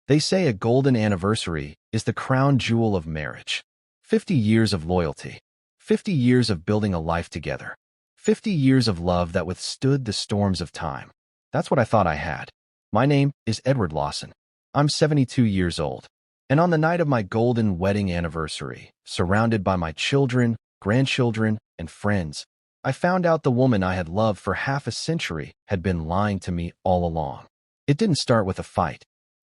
They say a golden anniversary is the crown jewel of marriage. 50 years of loyalty. 50 years of building a life together. 50 years of love that withstood the storms of time. That's what I thought I had. My name is Edward Lawson. I'm 72 years old. And on the night of my golden wedding anniversary, surrounded by my children, grandchildren, and friends, I found out the woman I had loved for half a century had been lying to me all along. It didn't start with a fight.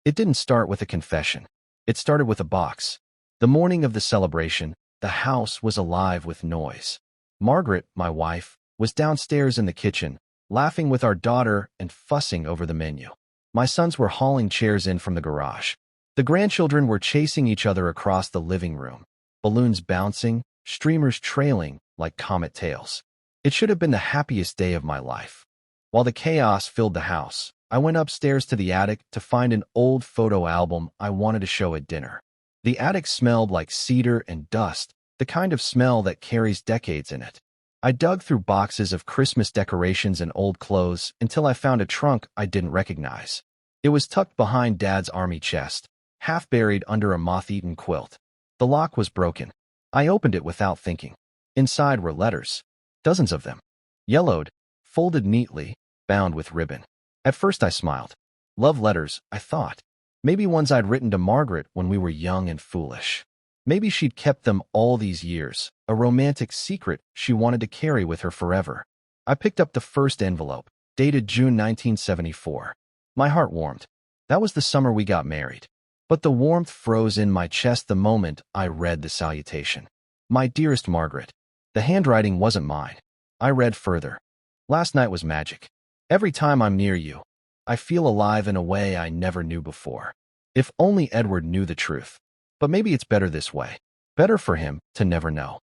It didn't start with a confession. It started with a box. The morning of the celebration, the house was alive with noise. Margaret, my wife, was downstairs in the kitchen, laughing with our daughter and fussing over the menu. My sons were hauling chairs in from the garage. The grandchildren were chasing each other across the living room, balloons bouncing, streamers trailing like comet tails. It should have been the happiest day of my life. While the chaos filled the house, I went upstairs to the attic to find an old photo album I wanted to show at dinner. The attic smelled like cedar and dust, the kind of smell that carries decades in it. I dug through boxes of Christmas decorations and old clothes until I found a trunk I didn't recognize. It was tucked behind Dad's army chest, half buried under a moth-eaten quilt. The lock was broken. I opened it without thinking. Inside were letters. Dozens of them. Yellowed, folded neatly, bound with ribbon. At first I smiled. Love letters, I thought. Maybe ones I'd written to Margaret when we were young and foolish. Maybe she'd kept them all these years, a romantic secret she wanted to carry with her forever. I picked up the first envelope, dated June 1974. My heart warmed. That was the summer we got married. But the warmth froze in my chest the moment I read the salutation. My dearest Margaret. The handwriting wasn't mine. I read further. Last night was magic. Every time I'm near you, I feel alive in a way I never knew before. If only Edward knew the truth. But maybe it's better this way. Better for him to never know.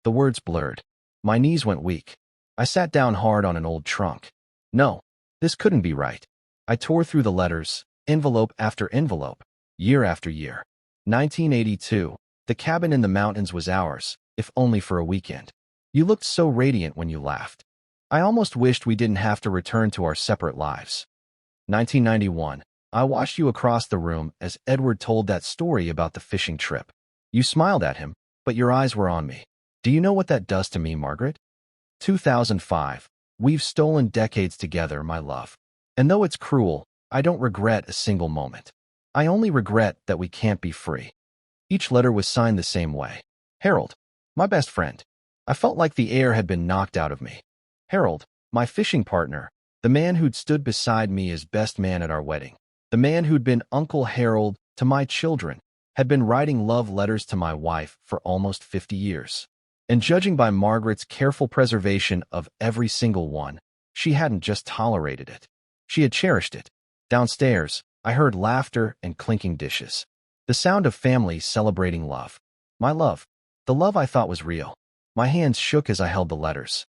The words blurred. My knees went weak. I sat down hard on an old trunk. No, this couldn't be right. I tore through the letters, envelope after envelope, year after year. 1982. The cabin in the mountains was ours, if only for a weekend. You looked so radiant when you laughed. I almost wished we didn't have to return to our separate lives. 1991. I watched you across the room as Edward told that story about the fishing trip. You smiled at him, but your eyes were on me. Do you know what that does to me, Margaret? 2005. We've stolen decades together, my love. And though it's cruel, I don't regret a single moment. I only regret that we can't be free. Each letter was signed the same way. Harold, my best friend. I felt like the air had been knocked out of me. Harold, my fishing partner, the man who'd stood beside me as best man at our wedding. The man who'd been Uncle Harold to my children, had been writing love letters to my wife for almost 50 years. And judging by Margaret's careful preservation of every single one, she hadn't just tolerated it. She had cherished it. Downstairs, I heard laughter and clinking dishes. The sound of family celebrating love. My love. The love I thought was real. My hands shook as I held the letters.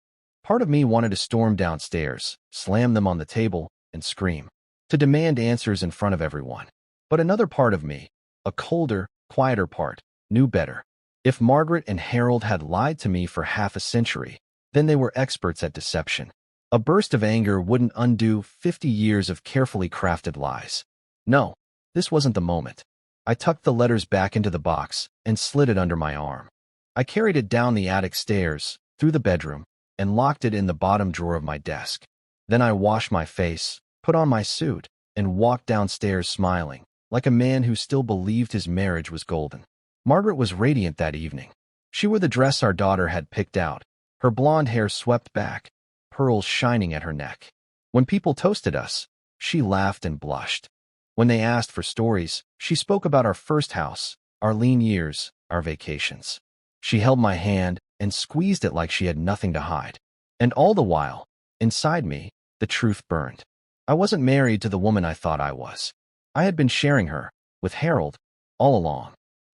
Part of me wanted to storm downstairs, slam them on the table, and scream. To demand answers in front of everyone. But another part of me, a colder, quieter part, knew better. If Margaret and Harold had lied to me for half a century, then they were experts at deception. A burst of anger wouldn't undo 50 years of carefully crafted lies. No, this wasn't the moment. I tucked the letters back into the box and slid it under my arm. I carried it down the attic stairs, through the bedroom, and locked it in the bottom drawer of my desk. Then I washed my face, put on my suit, and walked downstairs smiling, like a man who still believed his marriage was golden. Margaret was radiant that evening. She wore the dress our daughter had picked out, her blonde hair swept back, pearls shining at her neck. When people toasted us, she laughed and blushed. When they asked for stories, she spoke about our first house, our lean years, our vacations. She held my hand and squeezed it like she had nothing to hide. And all the while, inside me, the truth burned. I wasn't married to the woman I thought I was. I had been sharing her, with Harold, all along.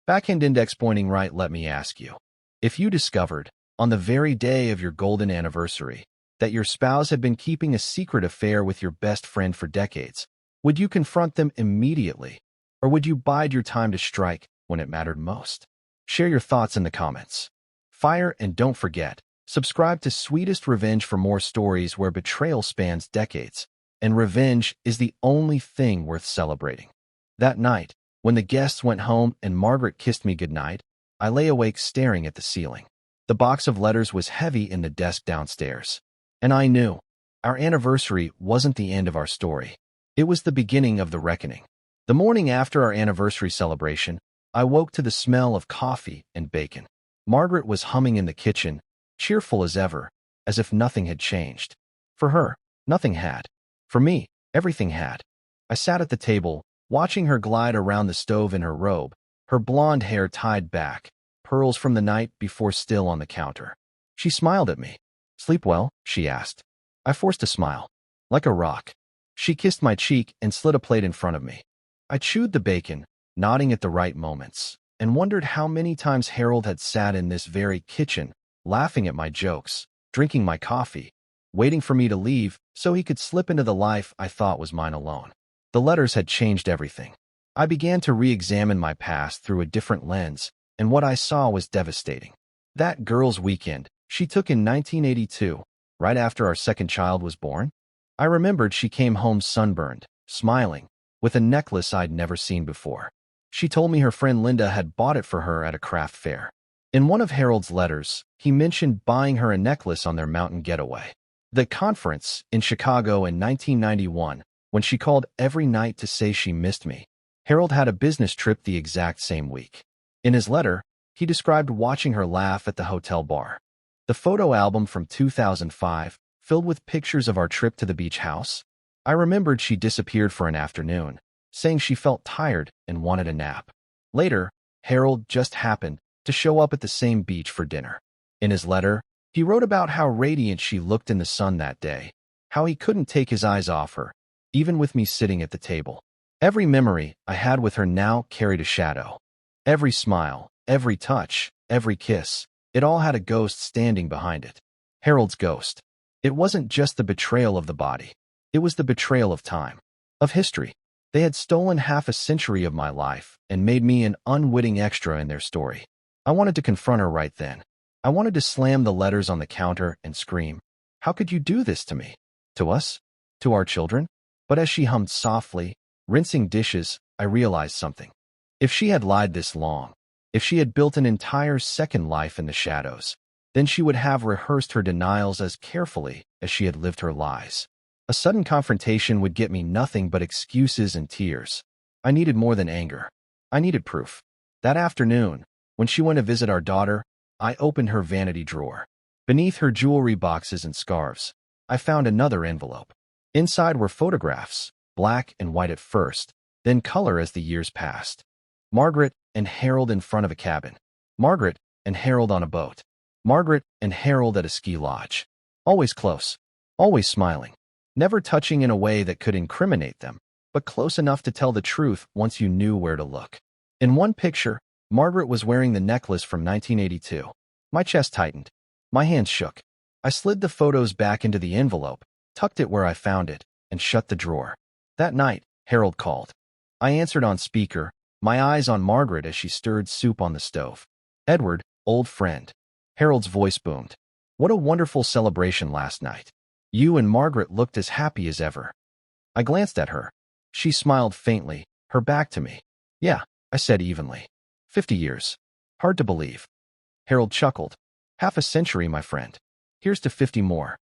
Backhand index pointing right, let me ask you. If you discovered, on the very day of your golden anniversary, that your spouse had been keeping a secret affair with your best friend for decades, would you confront them immediately, or would you bide your time to strike when it mattered most? Share your thoughts in the comments. Fire, and don't forget, subscribe to Sweetest Revenge for more stories where betrayal spans decades, and revenge is the only thing worth celebrating. That night, when the guests went home and Margaret kissed me goodnight, I lay awake staring at the ceiling. The box of letters was heavy in the desk downstairs. And I knew our anniversary wasn't the end of our story. It was the beginning of the reckoning. The morning after our anniversary celebration, I woke to the smell of coffee and bacon. Margaret was humming in the kitchen, cheerful as ever, as if nothing had changed. For her, nothing had. For me, everything had. I sat at the table, watching her glide around the stove in her robe, her blonde hair tied back, pearls from the night before still on the counter. She smiled at me. "Sleep well?" she asked. I forced a smile. Like a rock. She kissed my cheek and slid a plate in front of me. I chewed the bacon, nodding at the right moments, and wondered how many times Harold had sat in this very kitchen, laughing at my jokes, drinking my coffee, waiting for me to leave so he could slip into the life I thought was mine alone. The letters had changed everything. I began to re-examine my past through a different lens, and what I saw was devastating. That girl's weekend she took in 1982, right after our second child was born. I remembered she came home sunburned, smiling, with a necklace I'd never seen before. She told me her friend Linda had bought it for her at a craft fair. In one of Harold's letters, he mentioned buying her a necklace on their mountain getaway. The conference in Chicago in 1991, when she called every night to say she missed me. Harold had a business trip the exact same week. In his letter, he described watching her laugh at the hotel bar. The photo album from 2005, filled with pictures of our trip to the beach house. I remembered she disappeared for an afternoon, saying she felt tired and wanted a nap. Later, Harold just happened to show up at the same beach for dinner. In his letter, he wrote about how radiant she looked in the sun that day, how he couldn't take his eyes off her, even with me sitting at the table. Every memory I had with her now carried a shadow. Every smile, every touch, every kiss, it all had a ghost standing behind it. Harold's ghost. It wasn't just the betrayal of the body. It was the betrayal of time, of history. They had stolen half a century of my life and made me an unwitting extra in their story. I wanted to confront her right then. I wanted to slam the letters on the counter and scream, "How could you do this to me? To us? To our children?" But as she hummed softly, rinsing dishes, I realized something. If she had lied this long, if she had built an entire second life in the shadows, then she would have rehearsed her denials as carefully as she had lived her lies. A sudden confrontation would get me nothing but excuses and tears. I needed more than anger. I needed proof. That afternoon, when she went to visit our daughter, I opened her vanity drawer. Beneath her jewelry boxes and scarves, I found another envelope. Inside were photographs, black and white at first, then color as the years passed. Margaret and Harold in front of a cabin. Margaret and Harold on a boat. Margaret and Harold at a ski lodge. Always close, always smiling, never touching in a way that could incriminate them, but close enough to tell the truth once you knew where to look. In one picture, Margaret was wearing the necklace from 1982. My chest tightened. My hands shook. I slid the photos back into the envelope, tucked it where I found it, and shut the drawer. That night, Harold called. I answered on speaker, my eyes on Margaret as she stirred soup on the stove. "Edward, old friend." Harold's voice boomed. "What a wonderful celebration last night. You and Margaret looked as happy as ever." I glanced at her. She smiled faintly, her back to me. "Yeah," I said evenly. 50 years. Hard to believe." Harold chuckled. "Half a century, my friend. Here's to 50 more."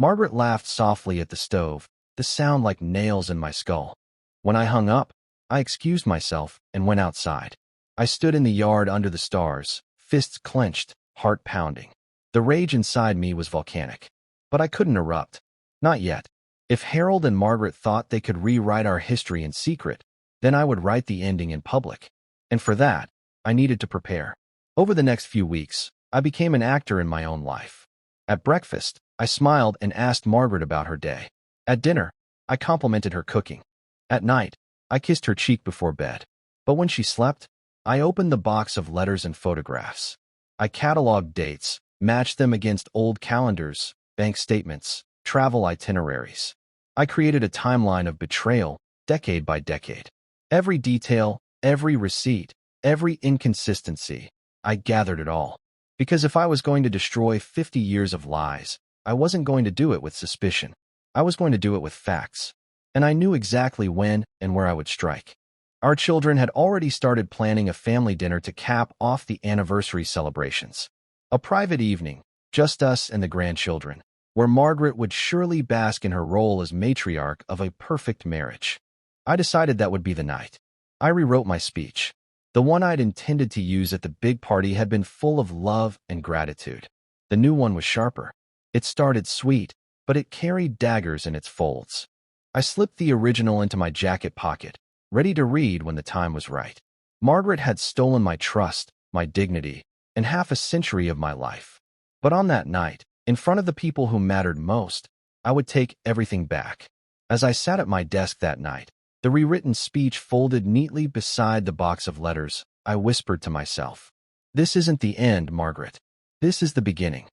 Margaret laughed softly at the stove, the sound like nails in my skull. When I hung up, I excused myself and went outside. I stood in the yard under the stars, fists clenched, heart pounding. The rage inside me was volcanic. But I couldn't erupt. Not yet. If Harold and Margaret thought they could rewrite our history in secret, then I would write the ending in public. And for that, I needed to prepare. Over the next few weeks, I became an actor in my own life. At breakfast, I smiled and asked Margaret about her day. At dinner, I complimented her cooking. At night, I kissed her cheek before bed. But when she slept, I opened the box of letters and photographs. I cataloged dates, matched them against old calendars, bank statements, travel itineraries. I created a timeline of betrayal, decade by decade. Every detail, every receipt, every inconsistency, I gathered it all. Because if I was going to destroy 50 years of lies, I wasn't going to do it with suspicion. I was going to do it with facts. And I knew exactly when and where I would strike. Our children had already started planning a family dinner to cap off the anniversary celebrations. A private evening, just us and the grandchildren, where Margaret would surely bask in her role as matriarch of a perfect marriage. I decided that would be the night. I rewrote my speech. The one I'd intended to use at the big party had been full of love and gratitude. The new one was sharper. It started sweet, but it carried daggers in its folds. I slipped the original into my jacket pocket, ready to read when the time was right. Margaret had stolen my trust, my dignity, and half a century of my life. But on that night, in front of the people who mattered most, I would take everything back. As I sat at my desk that night, the rewritten speech folded neatly beside the box of letters, I whispered to myself, "This isn't the end, Margaret. This is the beginning."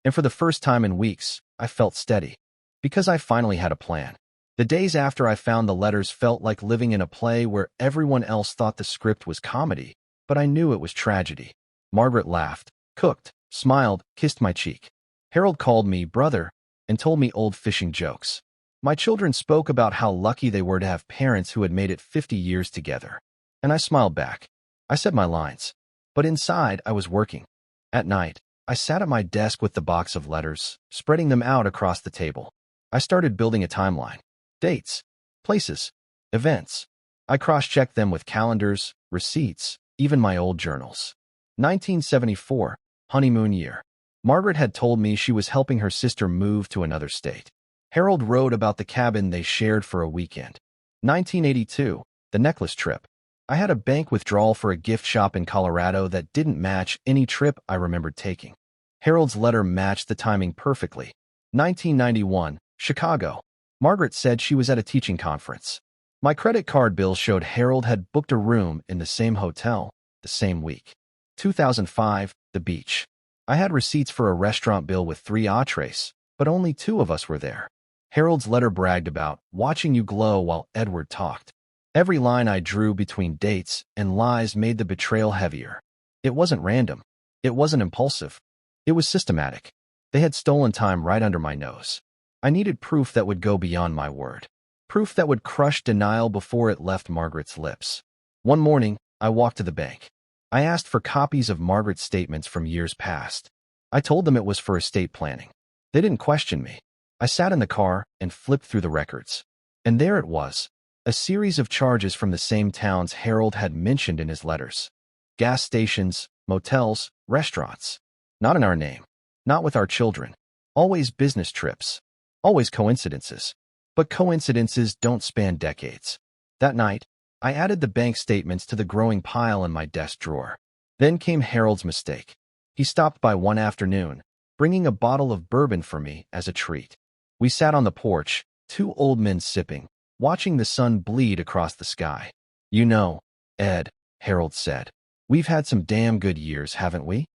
And for the first time in weeks, I felt steady, because I finally had a plan. The days after I found the letters felt like living in a play where everyone else thought the script was comedy, but I knew it was tragedy. Margaret laughed, cooked, smiled, kissed my cheek. Harold called me brother and told me old fishing jokes. My children spoke about how lucky they were to have parents who had made it 50 years together. And I smiled back. I said my lines. But inside, I was working. At night, I sat at my desk with the box of letters, spreading them out across the table. I started building a timeline. Dates, places, events. I cross-checked them with calendars, receipts, even my old journals. 1974, honeymoon year. Margaret had told me she was helping her sister move to another state. Harold wrote about the cabin they shared for a weekend. 1982, the necklace trip. I had a bank withdrawal for a gift shop in Colorado that didn't match any trip I remembered taking. Harold's letter matched the timing perfectly. 1991, Chicago. Margaret said she was at a teaching conference. My credit card bill showed Harold had booked a room in the same hotel the same week. 2005, the beach. I had receipts for a restaurant bill with 3 entrees, but only 2 of us were there. Harold's letter bragged about watching you glow while Edward talked. Every line I drew between dates and lies made the betrayal heavier. It wasn't random. It wasn't impulsive. It was systematic. They had stolen time right under my nose. I needed proof that would go beyond my word. Proof that would crush denial before it left Margaret's lips. One morning, I walked to the bank. I asked for copies of Margaret's statements from years past. I told them it was for estate planning. They didn't question me. I sat in the car and flipped through the records. And there it was, a series of charges from the same towns Harold had mentioned in his letters. Gas stations, motels, restaurants. Not in our name. Not with our children. Always business trips. Always coincidences. But coincidences don't span decades. That night, I added the bank statements to the growing pile in my desk drawer. Then came Harold's mistake. He stopped by one afternoon, bringing a bottle of bourbon for me as a treat. We sat on the porch, 2 old men sipping, watching the sun bleed across the sky. "You know, Ed," Harold said, "we've had some damn good years, haven't we?"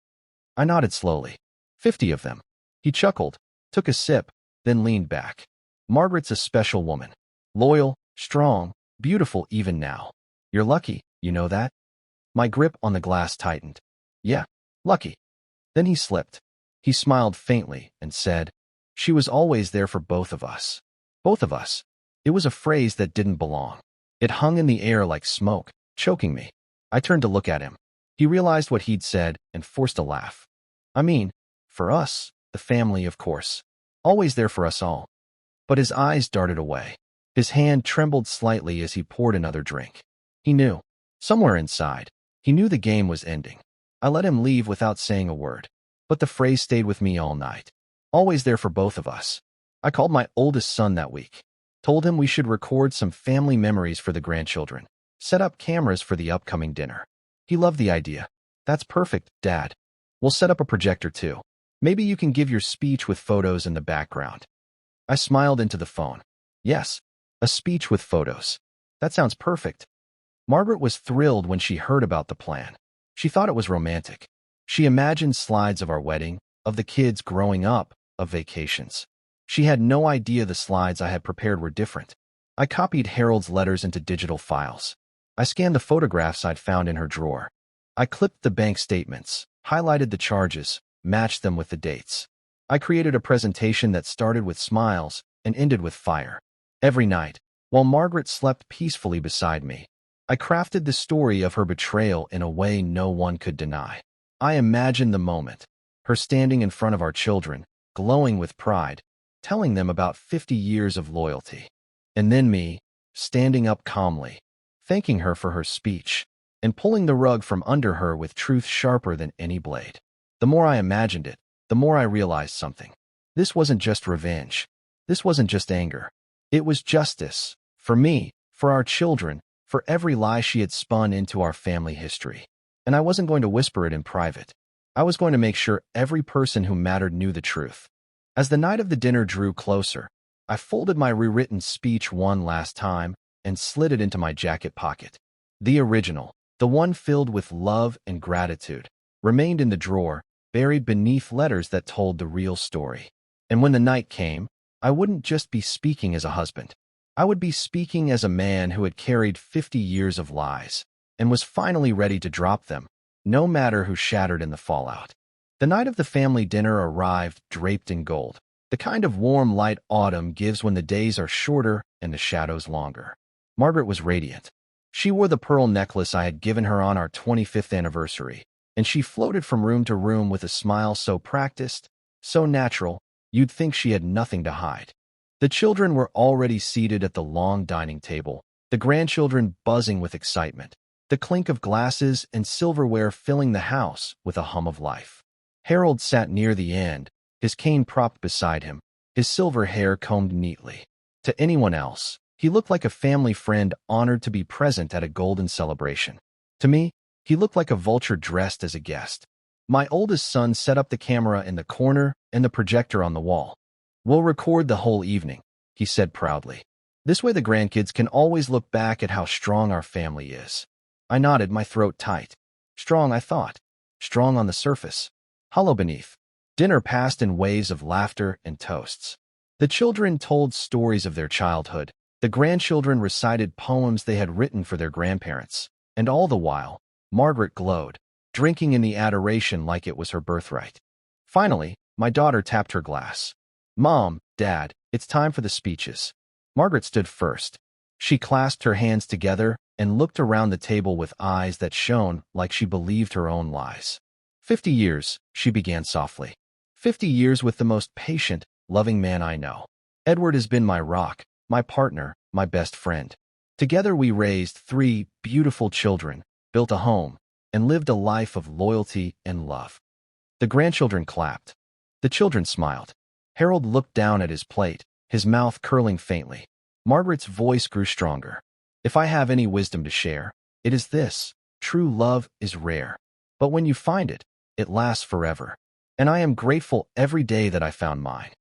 I nodded slowly. 50 of them. He chuckled, took a sip, then leaned back. "Margaret's a special woman. Loyal, strong, beautiful even now. You're lucky, you know that?" My grip on the glass tightened. "Yeah, lucky." Then he slipped. He smiled faintly and said, "She was always there for both of us." Both of us. It was a phrase that didn't belong. It hung in the air like smoke, choking me. I turned to look at him. He realized what he'd said and forced a laugh. "I mean, for us, the family, of course. Always there for us all." But his eyes darted away. His hand trembled slightly as he poured another drink. He knew. Somewhere inside, he knew the game was ending. I let him leave without saying a word. But the phrase stayed with me all night. Always there for both of us. I called my oldest son that week. Told him we should record some family memories for the grandchildren. Set up cameras for the upcoming dinner. He loved the idea. "That's perfect, Dad. We'll set up a projector too. Maybe you can give your speech with photos in the background." I smiled into the phone. "Yes, a speech with photos. That sounds perfect." Margaret was thrilled when she heard about the plan. She thought it was romantic. She imagined slides of our wedding, of the kids growing up, of vacations. She had no idea the slides I had prepared were different. I copied Harold's letters into digital files. I scanned the photographs I'd found in her drawer. I clipped the bank statements, highlighted the charges, matched them with the dates. I created a presentation that started with smiles and ended with fire. Every night, while Margaret slept peacefully beside me, I crafted the story of her betrayal in a way no one could deny. I imagined the moment, her standing in front of our children, glowing with pride, telling them about 50 years of loyalty. And then me, standing up calmly, thanking her for her speech, and pulling the rug from under her with truth sharper than any blade. The more I imagined it, the more I realized something. This wasn't just revenge. This wasn't just anger. It was justice. For me, for our children, for every lie she had spun into our family history. And I wasn't going to whisper it in private. I was going to make sure every person who mattered knew the truth. As the night of the dinner drew closer, I folded my rewritten speech one last time and slid it into my jacket pocket. The original, the one filled with love and gratitude, remained in the drawer, buried beneath letters that told the real story. And when the night came, I wouldn't just be speaking as a husband. I would be speaking as a man who had carried 50 years of lies and was finally ready to drop them, no matter who shattered in the fallout. The night of the family dinner arrived draped in gold, the kind of warm light autumn gives when the days are shorter and the shadows longer. Margaret was radiant. She wore the pearl necklace I had given her on our 25th anniversary, and she floated from room to room with a smile so practiced, so natural, you'd think she had nothing to hide. The children were already seated at the long dining table, the grandchildren buzzing with excitement, the clink of glasses and silverware filling the house with a hum of life. Harold sat near the end, his cane propped beside him, his silver hair combed neatly. To anyone else, he looked like a family friend honored to be present at a golden celebration. To me, he looked like a vulture dressed as a guest. My oldest son set up the camera in the corner and the projector on the wall. "We'll record the whole evening," he said proudly. "This way the grandkids can always look back at how strong our family is." I nodded, my throat tight. Strong, I thought. Strong on the surface. Hollow beneath. Dinner passed in waves of laughter and toasts. The children told stories of their childhood. The grandchildren recited poems they had written for their grandparents. And all the while, Margaret glowed, drinking in the adoration like it was her birthright. Finally, my daughter tapped her glass. "Mom, Dad, it's time for the speeches." Margaret stood first. She clasped her hands together and looked around the table with eyes that shone like she believed her own lies. 50 years, she began softly. 50 years with the most patient, loving man I know. Edward has been my rock, my partner, my best friend. Together we raised 3 beautiful children, built a home, and lived a life of loyalty and love. The grandchildren clapped. The children smiled. Harold looked down at his plate, his mouth curling faintly. Margaret's voice grew stronger. "If I have any wisdom to share, it is this: true love is rare. But when you find it, it lasts forever. And I am grateful every day that I found mine."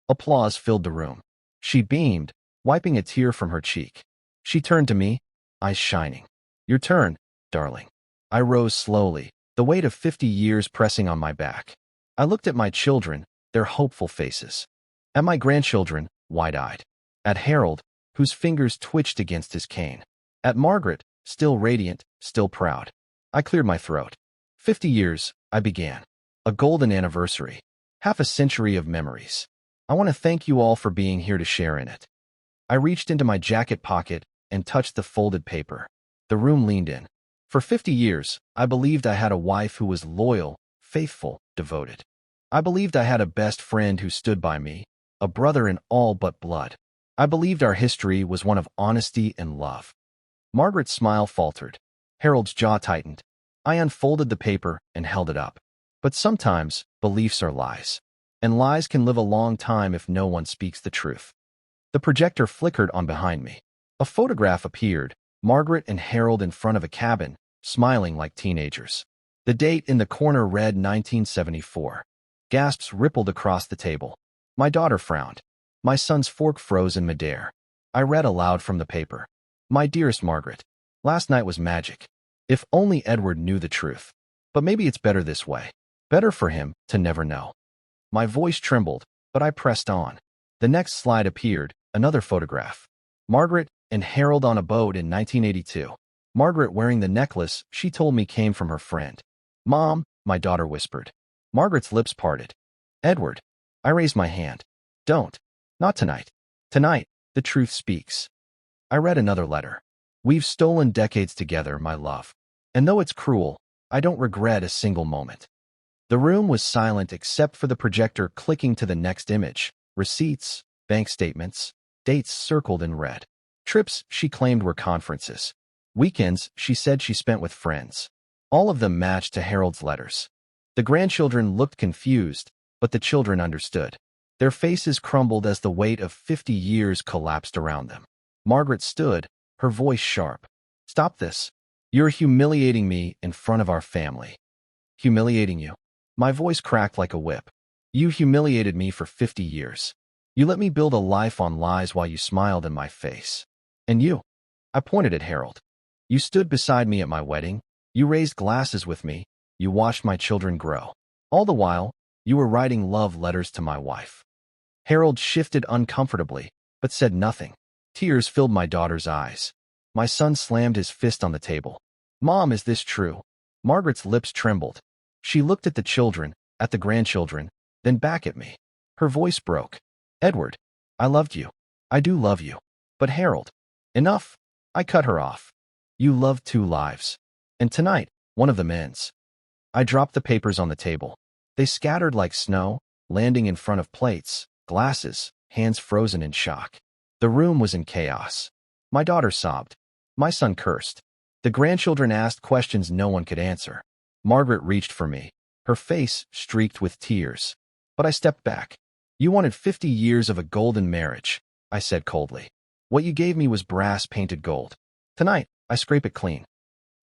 Applause filled the room. She beamed, wiping a tear from her cheek. She turned to me, eyes shining. "Your turn, darling." I rose slowly, the weight of 50 years pressing on my back. I looked at my children, their hopeful faces. At my grandchildren, wide-eyed. At Harold, whose fingers twitched against his cane. At Margaret, still radiant, still proud. I cleared my throat. 50 years, I began. A golden anniversary. Half a century of memories. I want to thank you all for being here to share in it. I reached into my jacket pocket and touched the folded paper. The room leaned in. For 50 years, I believed I had a wife who was loyal, faithful, devoted. I believed I had a best friend who stood by me, a brother in all but blood. I believed our history was one of honesty and love. Margaret's smile faltered. Harold's jaw tightened. I unfolded the paper and held it up. But sometimes, beliefs are lies. And lies can live a long time if no one speaks the truth. The projector flickered on behind me. A photograph appeared, Margaret and Harold in front of a cabin, smiling like teenagers. The date in the corner read 1974. Gasps rippled across the table. My daughter frowned. My son's fork froze in midair. I read aloud from the paper. "My dearest Margaret, last night was magic. If only Edward knew the truth. But maybe it's better this way. Better for him to never know." My voice trembled, but I pressed on. The next slide appeared, another photograph. Margaret and Harold on a boat in 1982. Margaret wearing the necklace she told me came from her friend. "Mom," my daughter whispered. Margaret's lips parted. "Edward." I raised my hand. "Don't. Not tonight. Tonight, the truth speaks." I read another letter. We've stolen decades together, my love. And though it's cruel, I don't regret a single moment. The room was silent except for the projector clicking to the next image. Receipts, bank statements, dates circled in red. Trips she claimed were conferences. Weekends she said she spent with friends. All of them matched to Harold's letters. The grandchildren looked confused, but the children understood. Their faces crumbled as the weight of 50 years collapsed around them. Margaret stood, her voice sharp. "Stop this. You're humiliating me in front of our family." "Humiliating you?" My voice cracked like a whip. "You humiliated me for 50 years. You let me build a life on lies while you smiled in my face. And you," I pointed at Harold, "you stood beside me at my wedding, you raised glasses with me, you watched my children grow. All the while, you were writing love letters to my wife." Harold shifted uncomfortably, but said nothing. Tears filled my daughter's eyes. My son slammed his fist on the table. "Mom, is this true?" Margaret's lips trembled. She looked at the children, at the grandchildren, then back at me. Her voice broke. "Edward, I loved you. I do love you. But Harold, enough." I cut her off. "You loved two lives. And tonight, one of them ends." I dropped the papers on the table. They scattered like snow, landing in front of plates, glasses, hands frozen in shock. The room was in chaos. My daughter sobbed. My son cursed. The grandchildren asked questions no one could answer. Margaret reached for me, her face streaked with tears. But I stepped back. "You wanted 50 years of a golden marriage," I said coldly. "What you gave me was brass-painted gold. Tonight, I scrape it clean."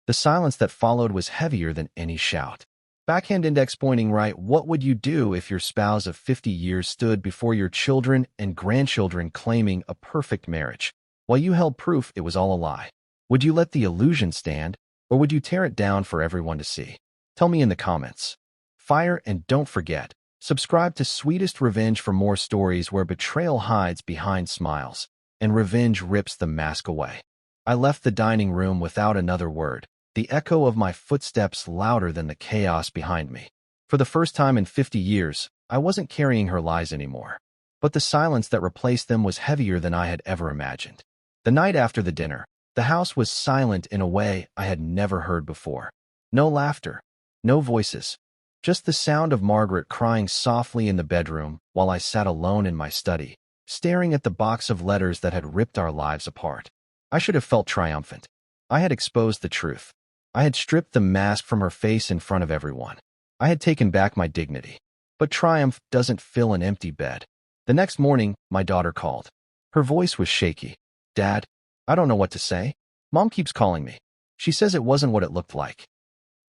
The silence that followed was heavier than any shout. Backhand index pointing right. What would you do if your spouse of 50 years stood before your children and grandchildren claiming a perfect marriage, while you held proof it was all a lie? Would you let the illusion stand, or would you tear it down for everyone to see? Tell me in the comments. Fire, and don't forget, subscribe to Sweetest Revenge for more stories where betrayal hides behind smiles, and revenge rips the mask away. I left the dining room without another word, the echo of my footsteps louder than the chaos behind me. For the first time in 50 years, I wasn't carrying her lies anymore. But the silence that replaced them was heavier than I had ever imagined. The night after the dinner, the house was silent in a way I had never heard before. No laughter, no voices, just the sound of Margaret crying softly in the bedroom while I sat alone in my study, staring at the box of letters that had ripped our lives apart. I should have felt triumphant. I had exposed the truth. I had stripped the mask from her face in front of everyone. I had taken back my dignity. But triumph doesn't fill an empty bed. The next morning, my daughter called. Her voice was shaky. "Dad, I don't know what to say. Mom keeps calling me. She says it wasn't what it looked like."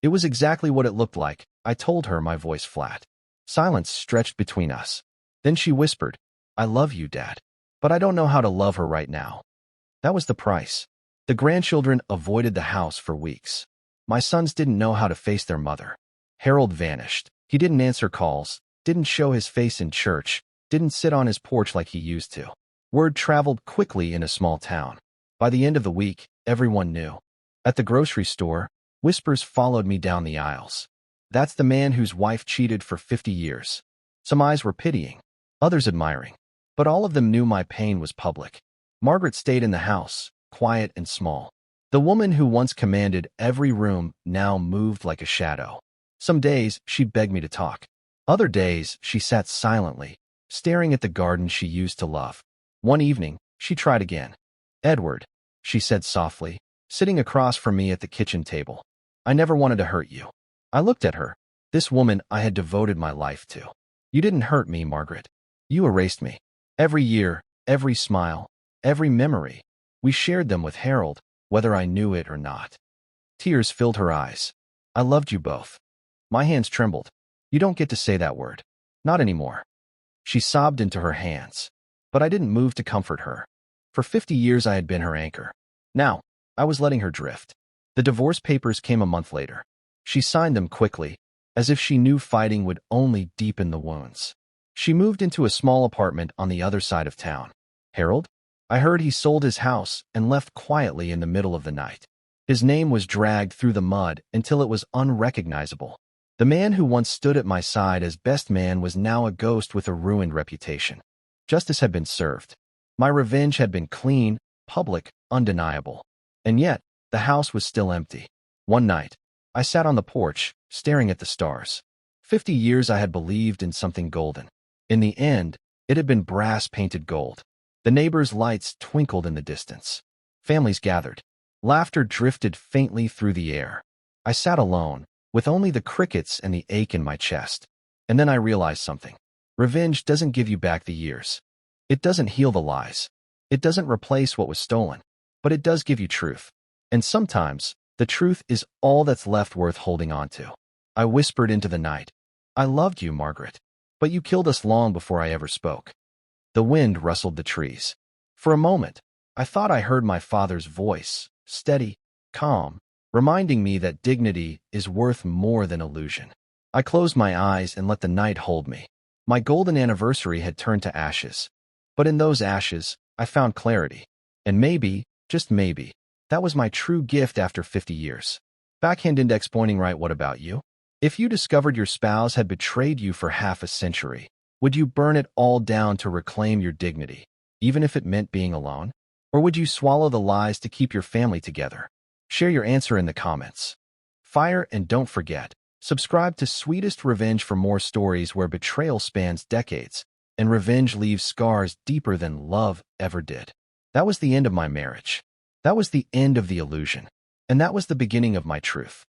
It was exactly what it looked like, I told her, my voice flat. Silence stretched between us. Then she whispered, "I love you, Dad. But I don't know how to love her right now." That was the price. The grandchildren avoided the house for weeks. My sons didn't know how to face their mother. Harold vanished. He didn't answer calls, didn't show his face in church, didn't sit on his porch like he used to. Word traveled quickly in a small town. By the end of the week, everyone knew. At the grocery store, whispers followed me down the aisles. "That's the man whose wife cheated for 50 years. Some eyes were pitying, others admiring. But all of them knew my pain was public. Margaret stayed in the house, quiet and small. The woman who once commanded every room now moved like a shadow. Some days, she'd beg me to talk. Other days, she sat silently, staring at the garden she used to love. One evening, she tried again. "Edward," she said softly, sitting across from me at the kitchen table. "I never wanted to hurt you." I looked at her, this woman I had devoted my life to. "You didn't hurt me, Margaret. You erased me. Every year, every smile, every memory. We shared them with Harold, whether I knew it or not." Tears filled her eyes. "I loved you both." My hands trembled. "You don't get to say that word. Not anymore." She sobbed into her hands. But I didn't move to comfort her. For 50 years I had been her anchor. Now, I was letting her drift. The divorce papers came a month later. She signed them quickly, as if she knew fighting would only deepen the wounds. She moved into a small apartment on the other side of town. Harold? I heard he sold his house and left quietly in the middle of the night. His name was dragged through the mud until it was unrecognizable. The man who once stood at my side as best man was now a ghost with a ruined reputation. Justice had been served. My revenge had been clean, public, undeniable. And yet, the house was still empty. One night, I sat on the porch, staring at the stars. 50 years I had believed in something golden. In the end, it had been brass-painted gold. The neighbors' lights twinkled in the distance. Families gathered. Laughter drifted faintly through the air. I sat alone, with only the crickets and the ache in my chest. And then I realized something. Revenge doesn't give you back the years. It doesn't heal the lies. It doesn't replace what was stolen. But it does give you truth. And sometimes, the truth is all that's left worth holding on to. I whispered into the night. I loved you, Margaret. But you killed us long before I ever spoke. The wind rustled the trees. For a moment, I thought I heard my father's voice, steady, calm, reminding me that dignity is worth more than illusion. I closed my eyes and let the night hold me. My golden anniversary had turned to ashes. But in those ashes, I found clarity. And maybe, just maybe, that was my true gift after 50 years. Backhand index pointing right. What about you? If you discovered your spouse had betrayed you for half a century, would you burn it all down to reclaim your dignity, even if it meant being alone? Or would you swallow the lies to keep your family together? Share your answer in the comments. Fire, and don't forget, subscribe to Sweetest Revenge for more stories where betrayal spans decades and revenge leaves scars deeper than love ever did. That was the end of my marriage. That was the end of the illusion. And that was the beginning of my truth.